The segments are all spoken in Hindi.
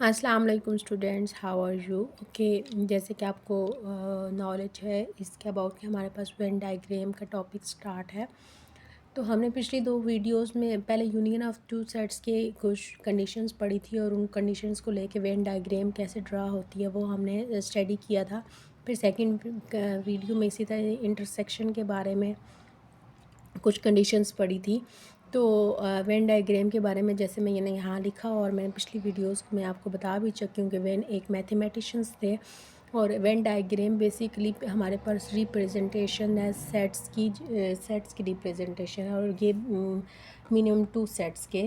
अस्सलाम वालेकुम students, how are you? Okay, जैसे कि आपको नॉलेज है इसके अबाउट कि हमारे पास वेन डायग्राम का टॉपिक स्टार्ट है। तो हमने पिछली दो वीडियोस में पहले यूनियन ऑफ टू सेट्स के कुछ कंडीशंस पढ़ी थी और उन कंडीशंस को लेके वेन डायग्राम कैसे ड्रा होती है वो हमने स्टडी किया था। फिर सेकंड वीडियो में इसी तरह इंटरसेक्शन के बारे में कुछ कंडीशंस पड़ी थी। तो वेन डायग्राम के बारे में जैसे मैंने यहाँ लिखा और मैंने पिछली वीडियोस में आपको बता भी चुकी हूँ कि वेन एक मैथमेटिशियंस थे और वेन डायग्राम बेसिकली हमारे पास रिप्रेजेंटेशन है सेट्स की रिप्रेजेंटेशन है और ये मिनिमम टू सेट्स के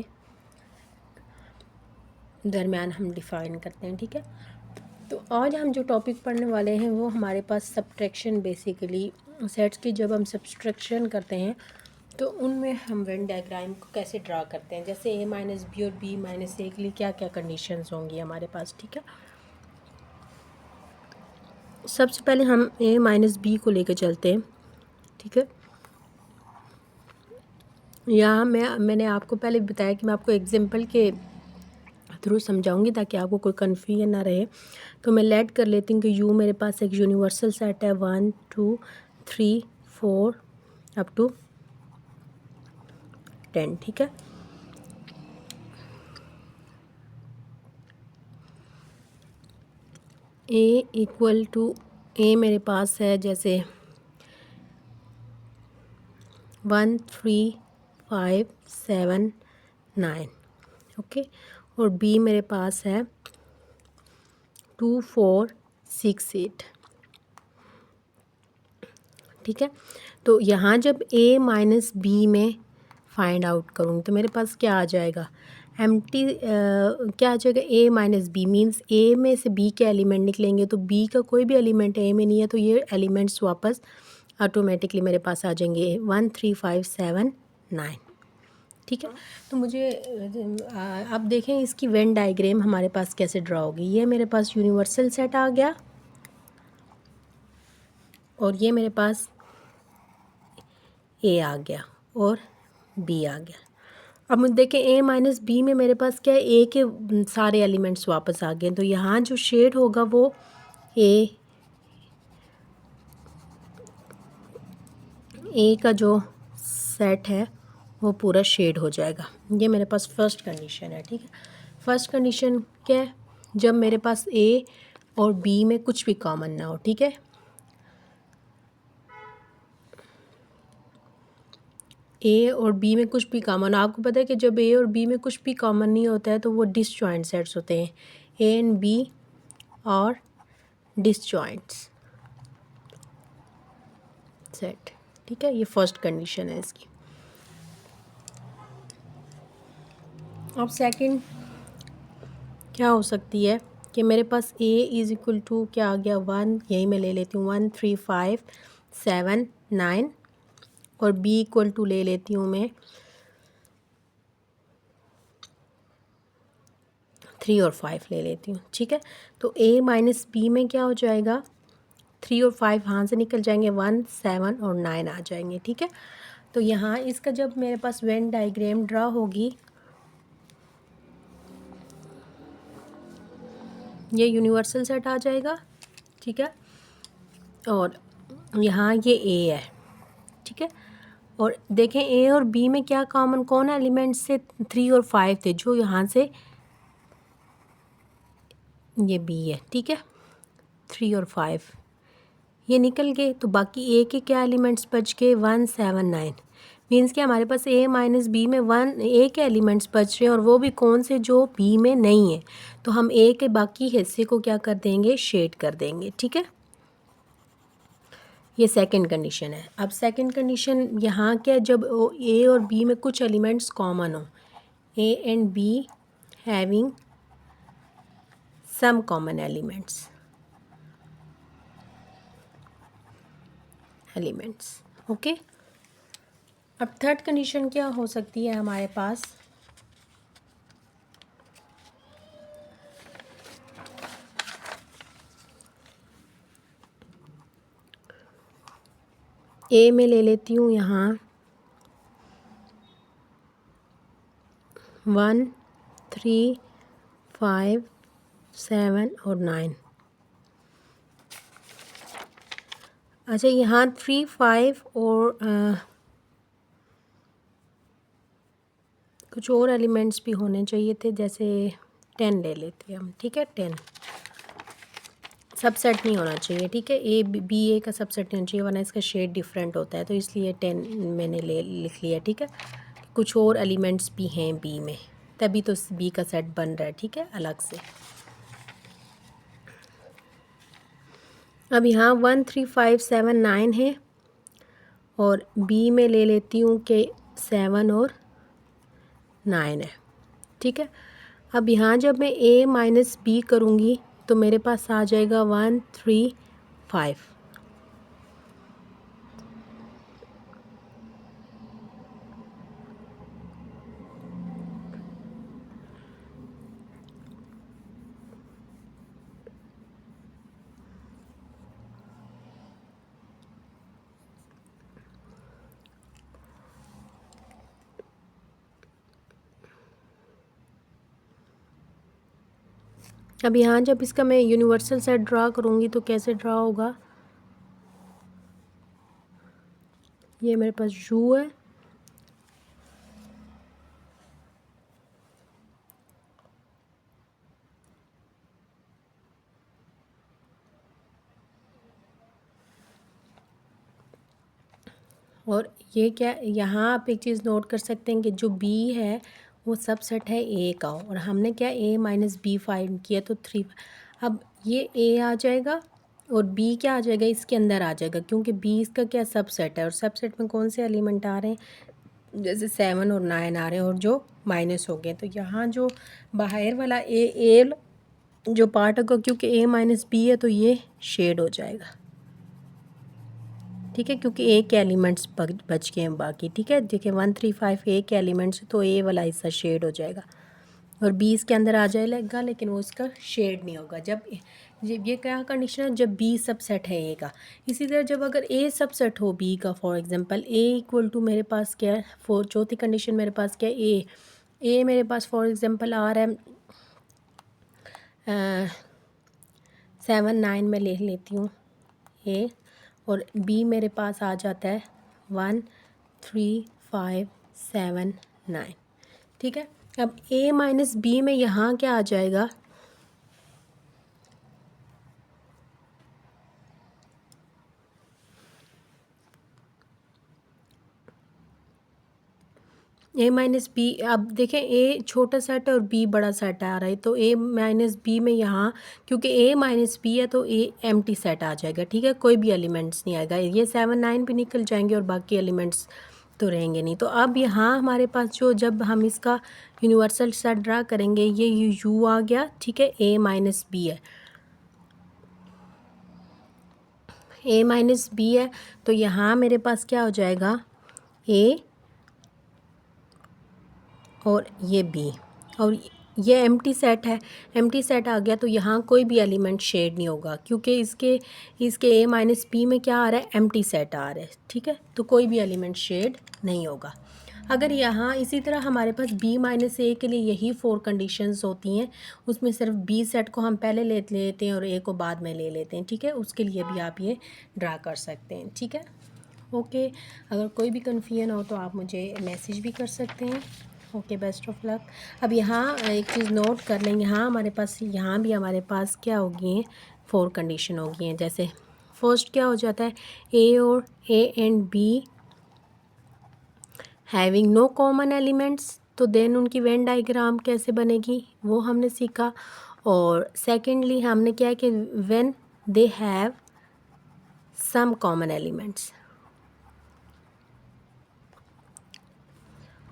दरमियान हम डिफ़ाइन करते हैं। ठीक है, तो आज हम जो टॉपिक पढ़ने वाले हैं वो हमारे पास सब्ट्रैक्शन, बेसिकली सेट्स की जब हम सब्ट्रैक्शन करते हैं तो उनमें हम वेन डायग्राम को कैसे ड्रा करते हैं। जैसे a माइनस बी और b माइनस ए के लिए क्या क्या कंडीशंस होंगी हमारे पास। ठीक है, सबसे पहले हम a माइनस बी को लेकर चलते हैं। ठीक है, यहाँ मैंने आपको पहले बताया कि मैं आपको एग्जांपल के थ्रू समझाऊंगी ताकि आपको कोई कन्फ्यूजन ना रहे। तो मैं लेट कर लेती हूँ कि u मेरे पास एक यूनिवर्सल सेट है 1 2 3 4 अप टू 10। ठीक है, a इक्वल टू a मेरे पास है जैसे 1 3 5 7 9। ओके, और b मेरे पास है 2 4 6 8। ठीक है, तो यहाँ जब a माइनस बी में फाइंड आउट करूँगी तो मेरे पास क्या आ जाएगा, एम्प्टी क्या आ जाएगा, a minus b means a में से b के एलिमेंट निकलेंगे तो b का कोई भी एलिमेंट a में नहीं है तो ये एलिमेंट्स वापस ऑटोमेटिकली मेरे पास आ जाएंगे 1 3 5 7 9। ठीक है, तो मुझे अब देखें इसकी वेन डायग्राम हमारे पास कैसे ड्रा होगी। ये मेरे पास यूनिवर्सल सेट आ गया और ये मेरे पास ए आ गया और बी आ गया। अब मुझे देखें a माइनस बी में मेरे पास क्या है, a के सारे एलिमेंट्स वापस आ गए। तो यहाँ जो शेड होगा वो a का जो सेट है वो पूरा शेड हो जाएगा। ये मेरे पास फर्स्ट कंडीशन है। ठीक है, फर्स्ट कंडीशन क्या है, जब मेरे पास a और b में कुछ भी कॉमन ना हो। ठीक है, ए और बी में कुछ भी कॉमन, आपको पता है कि जब ए और बी में कुछ भी कॉमन नहीं होता है तो वो डिसजॉइंट सेट्स होते हैं, ए एंड बी और डिसजॉइंट्स सेट। ठीक है, ये फर्स्ट कंडीशन है इसकी। अब सेकंड क्या हो सकती है कि मेरे पास a इज़ इक्वल टू क्या आ गया 1, यही मैं ले लेती हूँ 1 3 5 7 9 और b इक्वल टू ले लेती हूँ मैं 3 और 5 ले लेती हूँ। ठीक है, तो a माइनस बी में क्या हो जाएगा, 3 और 5 यहाँ से निकल जाएंगे, 1 7 और 9 आ जाएंगे। ठीक है, तो यहाँ इसका जब मेरे पास वेन डायग्राम ड्रा होगी, ये यूनिवर्सल सेट आ जाएगा। ठीक है, और यहाँ ये a है। ठीक है, और देखें a और b में क्या कॉमन, कौन एलिमेंट से 3 और 5 थे, जो यहाँ से ये b है। ठीक है, 3 और 5 ये निकल गए तो बाकी a के क्या एलिमेंट्स बच गए, 1 7 9। मीन्स कि हमारे पास a माइनस बी में a के एलिमेंट्स बच रहे हैं और वो भी कौन से, जो b में नहीं है। तो हम a के बाकी हिस्से को क्या कर देंगे, शेड कर देंगे। ठीक है, ये सेकंड कंडीशन है। अब सेकंड कंडीशन यहाँ क्या है, जब a और b में कुछ एलिमेंट्स कॉमन हो, a and b having some common elements okay. अब थर्ड कंडीशन क्या हो सकती है हमारे पास, ए में ले लेती हूँ यहाँ 1 3 5 7 और 9। अच्छा, यहाँ 3, 5 और कुछ और एलिमेंट्स भी होने चाहिए थे, जैसे 10 ले लेते हैं हम, ठीक है। 10 सबसेट नहीं होना चाहिए, ठीक है। ए बी ए का सबसेट नहीं होना चाहिए, वरना इसका शेड डिफरेंट होता है, तो इसलिए 10 मैंने लिख लिया, ठीक है। कुछ और एलिमेंट्स भी हैं बी में, तभी तो बी का सेट बन रहा है, ठीक है, अलग से। अब यहाँ 1, 3, 5, 7, 9 है, और बी में ले लेती हूँ कि 7 और 9 है, ठीक है। अब यहाँ जब मैं ए माइनस बी करूँगी तो मेरे पास आ जाएगा 1, 3, 5। अब यहाँ जब इसका मैं यूनिवर्सल सेट ड्रा करूँगी तो कैसे ड्रा होगा, ये मेरे पास यू है, और ये क्या, यहाँ आप एक चीज़ नोट कर सकते हैं कि जो बी है वो सबसेट है ए का, और हमने क्या ए माइनस बी फाइंड किया, तो 3। अब ये ए आ जाएगा और बी क्या आ जाएगा, इसके अंदर आ जाएगा, क्योंकि बी इसका क्या सबसेट है, और सबसेट में कौन से एलिमेंट आ रहे हैं, जैसे 7 और 9 आ रहे हैं, और जो माइनस हो गए, तो यहाँ जो बाहर वाला ए जो पार्ट होगा, क्योंकि ए माइनस बी है तो ये शेड हो जाएगा, ठीक है, क्योंकि ए के एलिमेंट्स बच गए हैं बाकी, ठीक है। देखिए 1, 3, 5 ए के एलिमेंट्स, तो ए वाला हिस्सा शेड हो जाएगा, और बी इसके अंदर आ जाएगा, लेकिन वो इसका शेड नहीं होगा। जब ये क्या कंडीशन है, जब बी सबसेट है ए का। इसी तरह जब अगर ए सबसेट हो बी का, for example a equal to मेरे पास क्या है, चौथी कंडीशन मेरे पास क्या है, ए मेरे पास फॉर एग्जांपल आ रहा है 7, 9 में ले लेती हूँ ए, और बी मेरे पास आ जाता है 1, 3, 5, 7, 9, ठीक है। अब ए माइनस बी में यहाँ क्या आ जाएगा, ए माइनस बी, अब देखें ए छोटा सेट है और बी बड़ा सेट आ रहा है, तो ए माइनस बी में यहाँ, क्योंकि ए माइनस बी है तो ए एम्प्टी सेट आ जाएगा, ठीक है, कोई भी एलिमेंट्स नहीं आएगा, ये 7, 9 भी निकल जाएंगे और बाकी एलिमेंट्स तो रहेंगे नहीं। तो अब यहाँ हमारे पास जो, जब हम इसका यूनिवर्सल सेट ड्रा करेंगे, ये यू आ गया, ठीक है, ए माइनस बी है, ए माइनस बी है, तो यहाँ मेरे पास क्या हो जाएगा, ए और ये बी, और ये एम्प्टी सेट है, एम्प्टी सेट आ गया, तो यहाँ कोई भी एलिमेंट शेड नहीं होगा, क्योंकि इसके ए माइनस बी में क्या आ रहा है, एम्प्टी सेट आ रहा है, ठीक है, तो कोई भी एलिमेंट शेड नहीं होगा। अगर यहाँ इसी तरह हमारे पास बी माइनस ए के लिए यही 4 कंडीशंस होती हैं, उसमें सिर्फ बी सेट को हम पहले ले लेते हैं और ए को बाद में ले लेते हैं, ठीक है, उसके लिए भी आप ये ड्रा कर सकते हैं, ठीक है। ओके, अगर कोई भी कन्फ्यूजन हो तो आप मुझे मैसेज भी कर सकते हैं। Okay, best of luck. अब यहाँ एक चीज़ नोट कर लें, यहाँ हमारे पास, यहाँ भी हमारे पास क्या होगी हैं, 4 कंडीशन होगी हैं। जैसे फर्स्ट क्या हो जाता है, ए और a and b having no common elements, तो देन उनकी वेन डायग्राम कैसे बनेगी वो हमने सीखा। और सेकेंडली हमने क्या है कि when they have some common elements,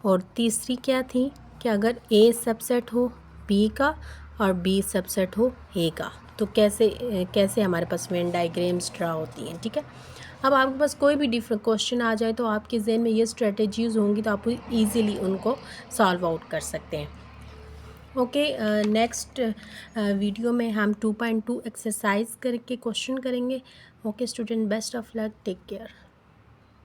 और तीसरी क्या थी कि अगर ए सबसेट हो बी का और बी सबसेट हो ए का, तो कैसे हमारे पास वेन डायग्राम्स ड्रा होती हैं, ठीक है। अब आपके पास कोई भी डिफरेंट क्वेश्चन आ जाए तो आपके जहन में ये स्ट्रेटजीज़ होंगी, तो आप इजीली उनको सॉल्व आउट कर सकते हैं। ओके, नेक्स्ट वीडियो में हम 2.2 एक्सरसाइज करके क्वेश्चन करेंगे। Okay student, best of luck, take care.